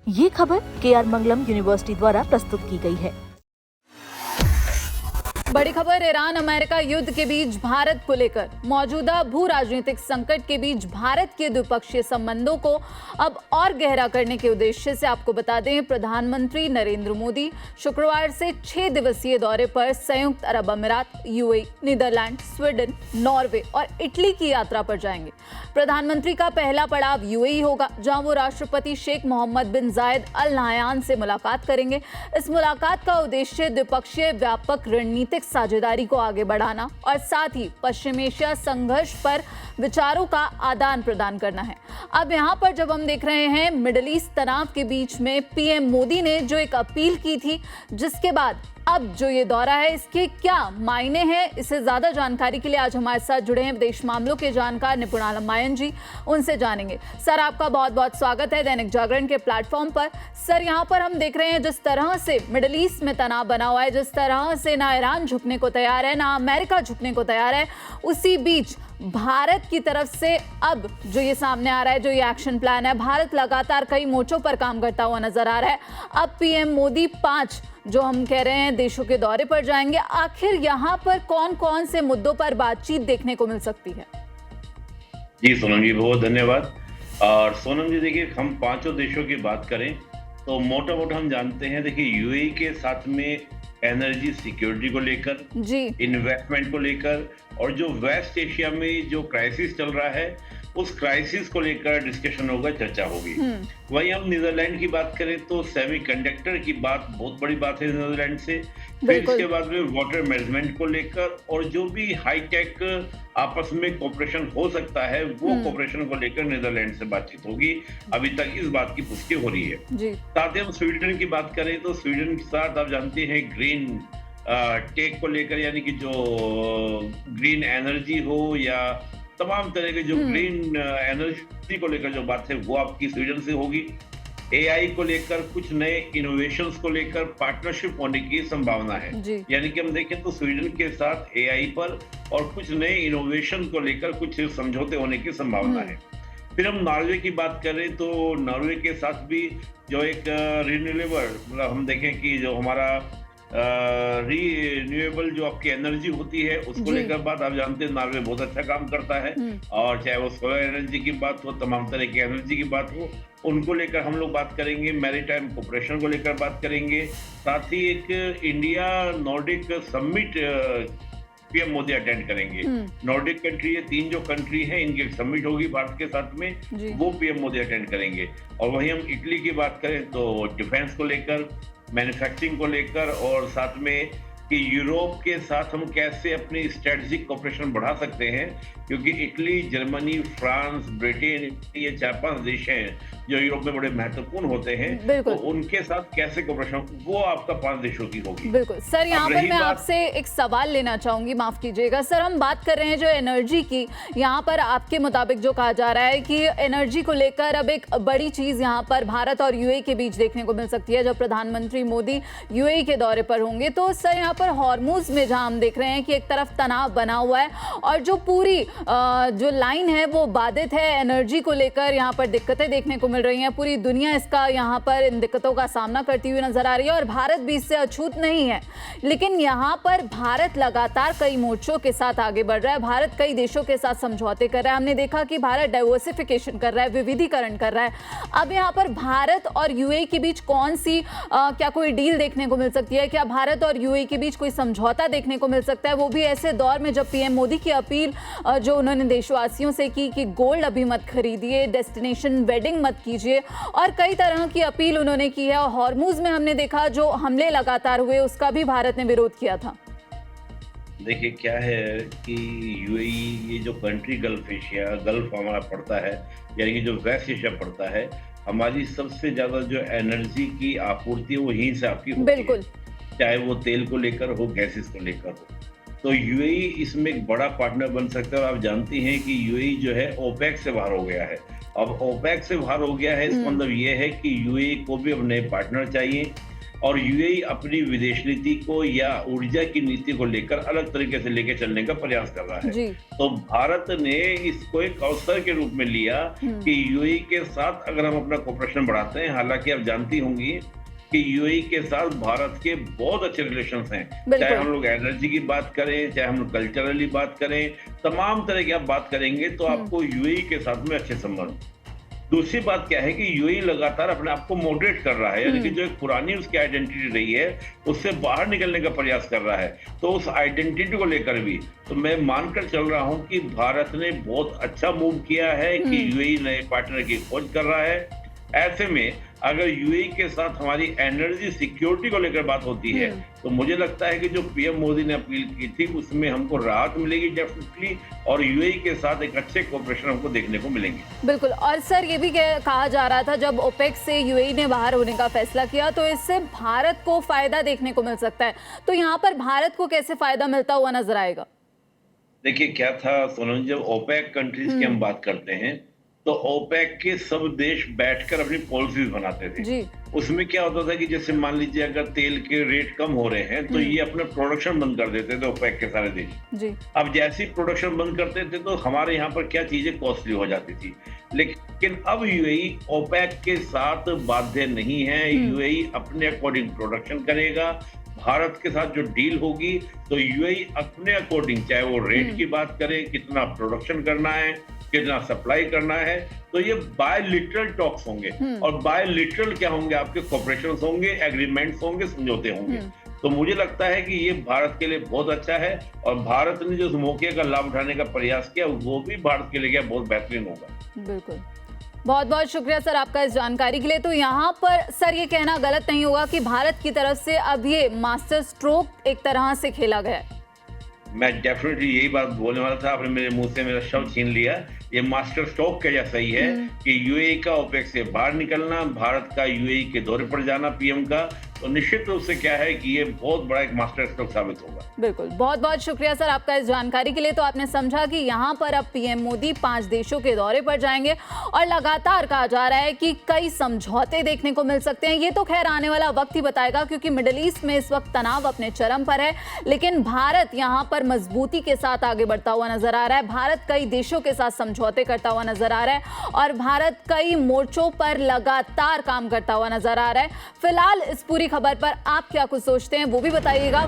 ये खबर KR मंगलम university द्वारा प्रस्तुत की गई है। बड़ी खबर ईरान अमेरिका युद्ध के बीच भारत को लेकर। मौजूदा भू राजनीतिक संकट के बीच भारत के द्विपक्षीय संबंधों को अब और गहरा करने के उद्देश्य से आपको बता दें, प्रधानमंत्री नरेंद्र मोदी शुक्रवार से 6 दिवसीय दौरे पर संयुक्त अरब अमीरात, यूएई, नीदरलैंड, स्वीडन, नॉर्वे और इटली की यात्रा पर जाएंगे। प्रधानमंत्री का पहला पड़ाव यूएई होगा, जहां वो राष्ट्रपति शेख मोहम्मद बिन जायद अल नाह्यान से मुलाकात करेंगे। इस मुलाकात का उद्देश्य द्विपक्षीय व्यापक रणनीतिक साझेदारी को आगे बढ़ाना और साथ ही पश्चिम एशिया संघर्ष पर विचारों का आदान प्रदान करना है। अब यहाँ पर जब हम देख रहे हैं मिडिल ईस्ट तनाव के बीच में पीएम मोदी ने जो एक अपील की थी, जिसके बाद अब जो ये दौरा है, इसके क्या मायने हैं, इससे ज्यादा जानकारी के लिए आज हमारे साथ जुड़े हैं विदेश मामलों के जानकार निपुण आलम मायन जी, उनसे जानेंगे। सर, आपका बहुत बहुत स्वागत है दैनिक जागरण के प्लेटफॉर्म पर। सर, यहाँ पर हम देख रहे हैं जिस तरह से मिडिल ईस्ट में तनाव बना हुआ है, जिस तरह से ना ईरान झुकने को तैयार है, ना अमेरिका झुकने को तैयार है, उसी बीच भारत की तरफ से अब जो ये सामने आ रहा है, जो ये एक्शन प्लान है, भारत लगातार कई मोर्चों पर काम करता हुआ नजर आ रहा है। अब पीएम मोदी 5 जो हम कह रहे हैं देशों के दौरे पर जाएंगे। आखिर यहाँ पर कौन कौन से मुद्दों पर बातचीत देखने को मिल सकती है? जी सोनम जी, बहुत धन्यवाद। और सोनम जी, देखिए, हम 5 देशों की बात करें तो मोटा मोटा हम जानते हैं, देखिए, यूएई के साथ में एनर्जी सिक्योरिटी को लेकर, जी, इन्वेस्टमेंट को लेकर, और जो वेस्ट एशिया में जो क्राइसिस चल रहा है उस क्राइसिस को लेकर डिस्कशन होगा, चर्चा होगी। वहीं हम नीदरलैंड की बात करें तो सेमीकंडक्टर की बात बहुत बड़ी बात है नीदरलैंड से। फिर इसके बाद में वाटर मैनेजमेंट को लेकर और जो भी हाईटेक आपस में कोऑपरेशन हो सकता है, वो कोऑपरेशन को लेकर नीदरलैंड से बातचीत होगी। अभी तक इस बात की पुष्टि हो रही है। साथ ही हम स्वीडन की बात करें तो स्वीडन के साथ आप जानते हैं ग्रीन टेक को लेकर, यानी कि जो ग्रीन एनर्जी हो या तमाम तरह के जो ग्रीन एनर्जी को लेकर जो बात है, वो आपकी स्वीडन से होगी। एआई को लेकर कुछ नए इनोवेशंस को लेकर पार्टनरशिप होने की संभावना है। यानी कि हम देखें तो स्वीडन के साथ एआई पर और कुछ नए इनोवेशन को लेकर कुछ समझौते होने की संभावना है। फिर हम नॉर्वे की बात करें तो नॉर्वे के साथ भी जो एक रिन्यूएबल, मतलब हम देखें कि जो हमारा रिन्यूएबल जो आपकी एनर्जी होती है, उसको लेकर बात, आप जानते हैं नॉर्वे बहुत अच्छा काम करता है। और चाहे वो सोलर एनर्जी की बात हो, तमाम तरह की एनर्जी की बात हो, उनको लेकर हम लोग बात करेंगे। मैरीटाइम कोऑपरेशन को लेकर बात करेंगे। साथ ही एक India Nordic summit PM Modi attend करेंगे। नॉर्डिक कंट्री, ये 3 जो कंट्री है, इनकी एक समिट होगी भारत के साथ में, वो पीएम मोदी अटेंड करेंगे। और वहीं हम इटली की बात करें तो डिफेंस को लेकर, मैन्युफैक्चरिंग को लेकर, और साथ में कि यूरोप के साथ हम कैसे अपनी स्ट्रेटेजिक कोऑपरेशन बढ़ा सकते हैं, क्योंकि इटली, जर्मनी, फ्रांस, ब्रिटेन, ये 4-5 देश हैं जो यूरोप में बड़े महत्वपूर्ण होते हैं। तो उनके साथ कैसे कोऑपरेशन, वो आपका 5 देशों की होगी। बिल्कुल सर, यहाँ पर मैं आपसे एक सवाल लेना चाहूंगी, माफ कीजिएगा सर। हम बात कर रहे हैं जो एनर्जी की, यहाँ पर आपके मुताबिक जो कहा जा रहा है कि एनर्जी को लेकर अब एक बड़ी चीज यहाँ पर भारत और यूएई के बीच देखने को मिल सकती है जब प्रधानमंत्री मोदी यूएई के दौरे पर होंगे। तो सर, यहाँ पर हॉर्मुज में जहां हम देख रहे हैं कि एक तरफ तनाव बना हुआ है और जो पूरी जो लाइन है वो बाधित है, एनर्जी को लेकर यहाँ पर दिक्कतें देखने को मिल रही हैं। पूरी दुनिया इसका यहाँ पर इन दिक्कतों का सामना करती हुई नजर आ रही है और भारत भी इससे अछूत नहीं है। लेकिन यहाँ पर भारत लगातार कई मोर्चों के साथ आगे बढ़ रहा है, भारत कई देशों के साथ समझौते कर रहा है। हमने देखा कि भारत डाइवर्सिफिकेशन कर रहा है, विविधीकरण कर रहा है। अब यहाँ पर भारत और यूएई के बीच कौन सी क्या कोई डील देखने को मिल सकती है? क्या भारत और यूएई के बीच कोई समझौता देखने को मिल सकता है, वो भी ऐसे दौर में जब पीएम मोदी की अपील जो उन्होंने देशवासियों से की कि गोल्ड अभी मत खरीदिए, डेस्टिनेशन वेडिंग मत कीजिए, और कई तरह की अपील उन्होंने की है। और हॉर्मुज में हमने देखा जो हमले लगातार हुए, उसका भी भारत ने विरोध किया था। देखिए, क्या है कि यूएई, ये जो कंट्री गल्फ एशिया, गल्फ हमारा पड़ता है, यानी कि जो वेस्ट एशिया पड़ता है, हमारी सबसे ज्यादा जो एनर्जी की आपूर्ति है वो यहीं से आपकी होती है, चाहे वो तेल को लेकर हो, गैसेस को लेकर हो। तो यूएई इसमें एक बड़ा पार्टनर बन सकता है। और आप जानती हैं कि यूएई जो है ओपेक से बाहर हो गया है। अब ओपेक से बाहर हो गया है, इसका मतलब ये है कि यूएई को भी अब नए पार्टनर चाहिए। और यूएई अपनी विदेश नीति को या ऊर्जा की नीति को लेकर अलग तरीके से लेकर चलने का प्रयास कर रहा है। जी। तो भारत ने इसको एक अवसर के रूप में लिया कि यूएई के साथ अगर हम अपना कोऑपरेशन बढ़ाते हैं, हालांकि आप जानती होंगी कि यूएई के साथ भारत के बहुत अच्छे रिलेशंस हैं, चाहे हम लोग एनर्जी की बात करें, चाहे हम लोग कल्चरली बात करें, तमाम तरह की आप बात करेंगे तो आपको यूएई के साथ में अच्छे संबंध। दूसरी बात क्या है कि यूएई लगातार अपने आप को मॉडरेट कर रहा है, यानी कि जो एक पुरानी उसकी आइडेंटिटी रही है उससे बाहर निकलने का प्रयास कर रहा है। तो उस आइडेंटिटी को लेकर भी तो मैं मानकर चल रहा हूं कि भारत ने बहुत अच्छा मूव किया है कि यूएई नए पार्टनर की खोज कर रहा है। ऐसे में अगर यूएई के साथ हमारी एनर्जी सिक्योरिटी को लेकर बात होती है तो मुझे लगता है कि जो पीएम मोदी ने अपील की थी उसमें हमको राहत मिलेगी डेफिनेटली, और यूएई के साथ एक अच्छे कोऑपरेशन हमको देखने को मिलेंगे। बिल्कुल। और सर ये भी कहा जा रहा था जब ओपेक से यूएई ने बाहर होने का फैसला किया तो इससे भारत को फायदा देखने को मिल सकता है, तो यहाँ पर भारत को कैसे फायदा मिलता हुआ नजर आएगा? देखिए क्या था सोनम, जब ओपेक कंट्रीज की हम बात करते हैं तो ओपेक के सब देश बैठकर अपनी पॉलिसीज बनाते थे। जी। उसमें क्या होता था कि जैसे मान लीजिए अगर तेल के रेट कम हो रहे हैं तो ये अपना प्रोडक्शन बंद कर देते थे ओपेक के सारे देश। जी। अब जैसे ही प्रोडक्शन बंद करते थे तो हमारे यहाँ पर क्या चीजें कॉस्टली हो जाती थी, लेकिन अब यूएई ओपेक के साथ बाध्य नहीं है। यूएई अपने अकॉर्डिंग प्रोडक्शन करेगा। भारत के साथ जो डील होगी तो यूएई अपने अकॉर्डिंग, चाहे वो रेट की बात करे, कितना प्रोडक्शन करना है, कितना सप्लाई करना है, तो ये बायलिटरल टॉक्स होंगे। और बायलिटरल क्या होंगे? आपके कॉर्पोरेशन होंगे, एग्रीमेंट्स होंगे, समझौते होंगे। तो मुझे लगता है कि ये भारत के लिए बहुत अच्छा है, और भारत ने जो उस मौके का लाभ उठाने का प्रयास किया वो भी भारत के लिए क्या बहुत बेहतरीन होगा। बिल्कुल। बहुत बहुत शुक्रिया सर आपका इस जानकारी के लिए। तो यहाँ पर सर ये कहना गलत नहीं होगा कि भारत की तरफ से अब ये मास्टर स्ट्रोक एक तरह से खेला गया है। मैं डेफिनेटली यही बात बोलने वाला था, आपने मेरे मुंह से मेरा शब्द छीन लिया। ये मास्टर स्ट्रोक का जैसा ही है कि यूएई का ओपेक से बाहर निकलना, भारत का यूएई के दौरे पर जाना पीएम का, तो निश्चित रूप से क्या है कि ये बहुत बड़ा एक मास्टर स्ट्रोक साबित होगा। बिल्कुल। बहुत बहुत शुक्रिया सर आपका इस जानकारी के लिए। तो आपने समझा कि यहाँ पर अब पीएम मोदी 5 देशों के दौरे पर जाएंगे और लगातार कहा जा रहा है कि कई समझौते देखने को मिल सकते हैं। ये तो खैर आने वाला वक्त ही बताएगा, क्योंकि मिडिल ईस्ट में इस वक्त तनाव अपने चरम पर है, लेकिन भारत यहाँ पर मजबूती के साथ आगे बढ़ता हुआ नजर आ रहा है। भारत कई देशों के साथ समझौते करता हुआ नजर आ रहा है और भारत कई मोर्चों पर लगातार काम करता हुआ नजर आ रहा है। फिलहाल इस पूरी खबर पर आप क्या कुछ सोचते हैं वो भी बताइएगा।